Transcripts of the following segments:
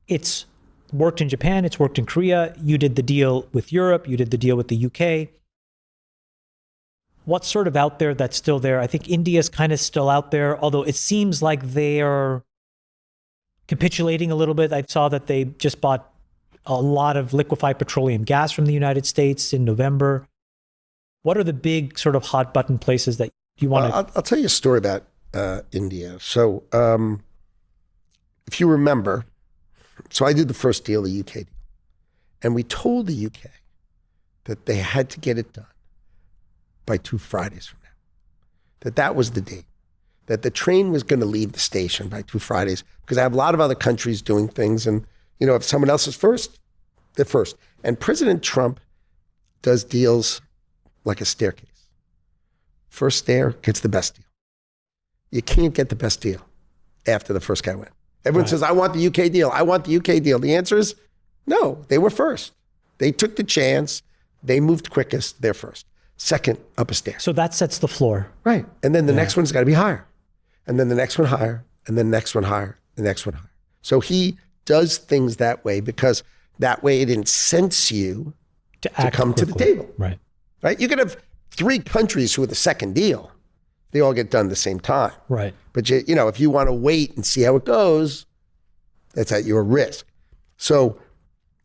It's worked in Japan, it's worked in Korea. You did the deal with Europe, you did the deal with the UK. What's sort of out there that's still there? I think India's kind of still out there, although it seems like they are capitulating a little bit. I saw that they just bought a lot of liquefied petroleum gas from the United States in November. What are the big sort of hot button places that you want to... I'll tell you a story about India. So if you remember, so I did the first deal, the UK deal. And we told the UK that they had to get it done by 2 Fridays from now. That was the date. That the train was going to leave the station by 2 Fridays, because I have a lot of other countries doing things, and if someone else is first, they're first. And President Trump does deals like a staircase. First stair gets the best deal. You can't get the best deal after the first guy went. Everyone says, I want the UK deal. I want the UK deal. The answer is no, they were first. They took the chance. They moved quickest. They're first. Second, up a stair. So that sets the floor. Right. And then the next one's got to be higher. And then the next one higher. And then the next one higher. The next one higher. So he does things that way, because that way it incents you to come quickly to the table. Right. Right. You could have 3 countries who are the second deal. They all get done at the same time. Right. But if you want to wait and see how it goes, that's at your risk. So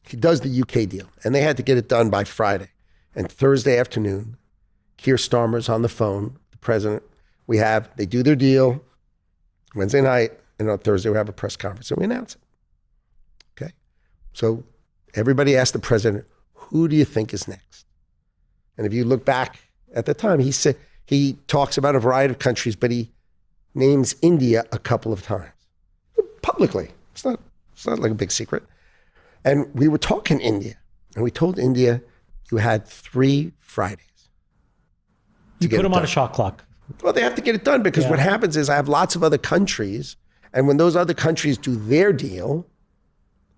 he does the UK deal, and they had to get it done by Friday. And Thursday afternoon, Keir Starmer's on the phone, the president. They do their deal Wednesday night, and on Thursday we have a press conference and we announce it. Okay. So everybody asked the president, who do you think is next? And if you look back at the time, he talks about a variety of countries, but he names India a couple of times publicly. It's not like a big secret. And we were talking India, and we told India you had 3 Fridays. You put them on a shot clock. Well, they have to get it done, because what happens is I have lots of other countries, and when those other countries do their deal,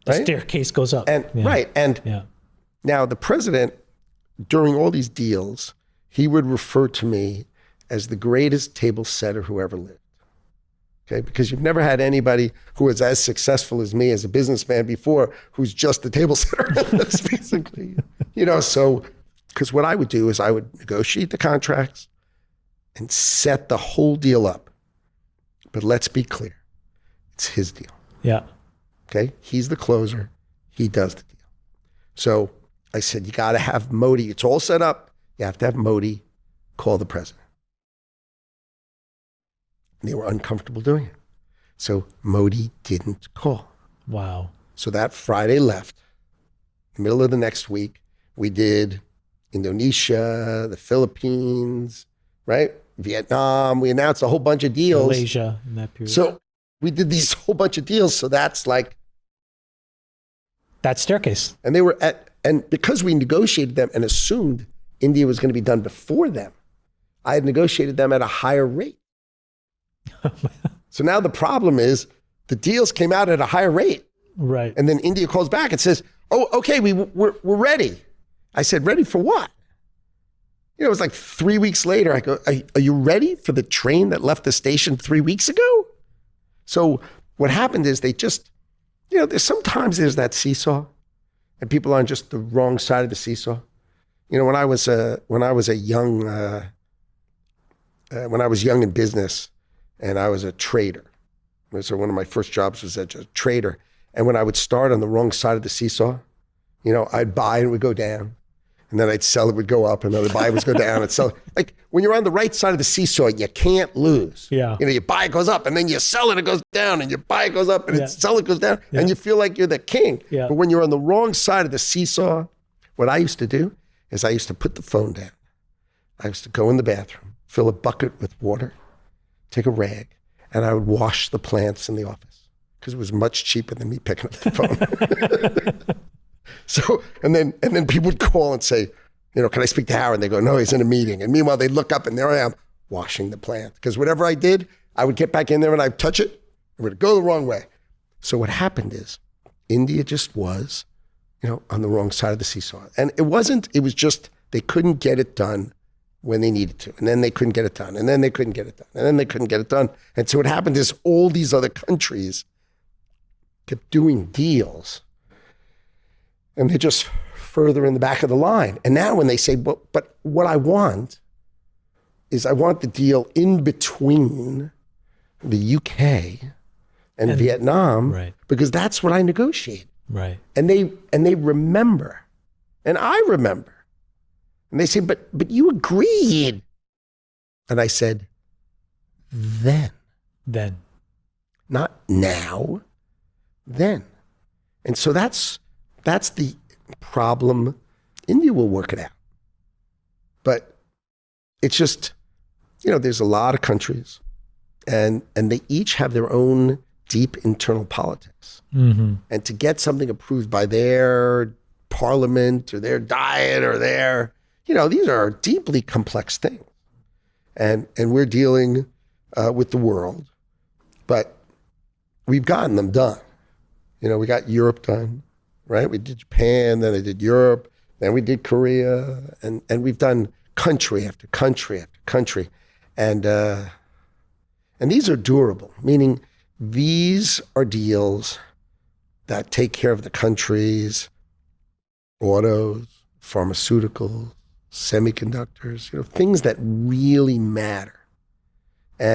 the staircase goes up. And now the president, during all these deals, he would refer to me as the greatest table setter who ever lived. Okay, because you've never had anybody who was as successful as me as a businessman before, who's just the table setter, basically. So, because what I would do is I would negotiate the contracts and set the whole deal up. But let's be clear, it's his deal. Yeah. Okay, he's the closer. He does the deal. So I said, you got to have Modi. It's all set up. You have to have Modi call the president. And they were uncomfortable doing it. So Modi didn't call. Wow. So that Friday left. The middle of the next week, we did Indonesia, the Philippines, right? Vietnam. We announced a whole bunch of deals. Malaysia in that period. So we did these whole bunch of deals. So that's like... that staircase. And they were and because we negotiated them and assumed India was going to be done before them, I had negotiated them at a higher rate. So now the problem is the deals came out at a higher rate. Right. And then India calls back and says, oh, okay, we're ready. I said, ready for what? It was like 3 weeks later. I go, are you ready for the train that left the station 3 weeks ago? So what happened is they just, sometimes there's that seesaw, and people are on just the wrong side of the seesaw. When I was young in business, and I was a trader. So one of my first jobs was as a trader. And when I would start on the wrong side of the seesaw, I'd buy and it would go down. And then I'd sell, it would go up, and then I'd buy, it would go down and sell. Like when you're on the right side of the seesaw, you can't lose. Yeah. You buy, it goes up, and then you sell it, it goes down, and you buy, it goes up, and you sell, it goes down, and you feel like you're the king. Yeah. But when you're on the wrong side of the seesaw, what I used to do is I used to put the phone down. I used to go in the bathroom, fill a bucket with water, take a rag, and I would wash the plants in the office, because it was much cheaper than me picking up the phone. So, and then people would call and say, can I speak to Howard? And they go, no, he's in a meeting. And meanwhile, they'd look up, and there I am washing the plant. Because whatever I did, I would get back in there and I'd touch it. It would go the wrong way. So what happened is India just was, on the wrong side of the seesaw. And it was just, they couldn't get it done when they needed to. And then they couldn't get it done. And then they couldn't get it done. And then they couldn't get it done. And so what happened is all these other countries kept doing deals, and they're just further in the back of the line. And now when they say, but what I want is I want the deal in between the UK and Vietnam, right, because that's what I negotiated. right. And they remember, and I remember. And they say, but you agreed. And I said, then. Not now, then. And so that's the problem. India will work it out. But it's just, there's a lot of countries, and they each have their own deep internal politics. Mm-hmm. And to get something approved by their parliament or their diet or these are deeply complex things. And we're dealing with the world, but we've gotten them done. We got Europe done, right? We did Japan, then I did Europe, then we did Korea, and we've done country after country after country. And these are durable, meaning these are deals that take care of the country's autos, pharmaceuticals, semiconductors, things that really matter.